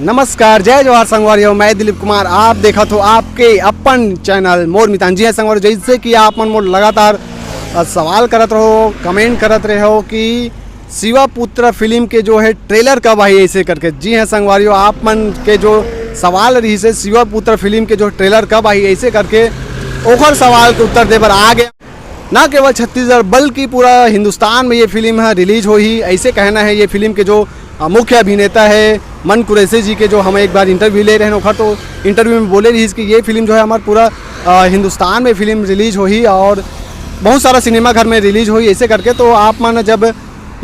नमस्कार, जय जवाहर संगवारियों। मैं दिलीप कुमार, आप देखा तो आपके अपन चैनल मोर मितान। जी है संगवारियों, जैसे कि आप मन मोर लगातार सवाल करत रहो, कमेंट करत रहे हो कि शिवपुत्र फिल्म के जो है ट्रेलर कब आई ऐसे करके। जी हैं संगवारियों, आप मन के जो सवाल रही से शिवपुत्र फिल्म के जो ट्रेलर कब आई ऐसे करके ओखर सवाल के उत्तर दे पर आ गया। ना केवल छत्तीसगढ़ बल्कि पूरा हिंदुस्तान में ये फिल्म है रिलीज हो ही ऐसे कहना है। ये फिल्म के जो मुख्य अभिनेता है मन कुरैशी जी के, जो हम एक बार इंटरव्यू ले रहे हैं ओखर, तो इंटरव्यू में बोले रही कि ये फिल्म जो है हमारे पूरा हिंदुस्तान में फिल्म रिलीज हो ही और बहुत सारा सिनेमा घर में रिलीज हुई ऐसे करके। तो आप मन जब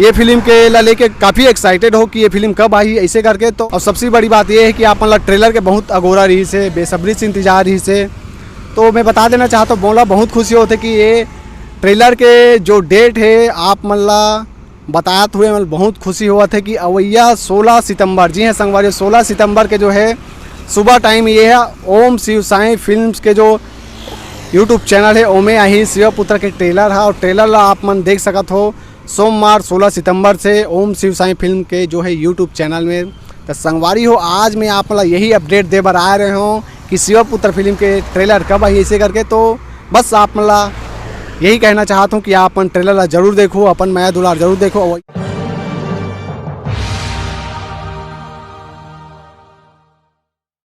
ये फिल्म के ला लेके काफ़ी एक्साइटेड हो कि ये फिल्म कब आई ऐसे करके। तो और सबसे बड़ी बात ये है कि आप मतलब ट्रेलर के बहुत अगोरा रही से, बेसब्री से इंतजार रही से। तो मैं बता देना चाहता हूँ, बोला बहुत खुशी होती कि ये ट्रेलर के जो डेट है आप मतलब बताया हुए मतलब बहुत खुशी हुआ था कि अवैया 16 सितंबर। जी हैं संगवारियों, 16 सितंबर के जो है सुबह टाइम ये है ओम शिव साई फिल्म्स के जो यूट्यूब चैनल है ओमे आई शिवपुत्र के ट्रेलर है। और ट्रेलर आप मन देख सकत हो सोमवार 16 सितंबर से ओम शिव साई फिल्म के जो है यूट्यूब चैनल में। तो संगवारी हो, आज मैं आप मतलब यही अपडेट दे बर आ रहे हो कि शिवपुत्र फिल्म के ट्रेलर कब आई ऐसे करके। तो बस आप मतलब यही कहना चाहता हूँ कि आप अपन ट्रेलर जरूर देखो, अपन माया दुलार जरूर देखो।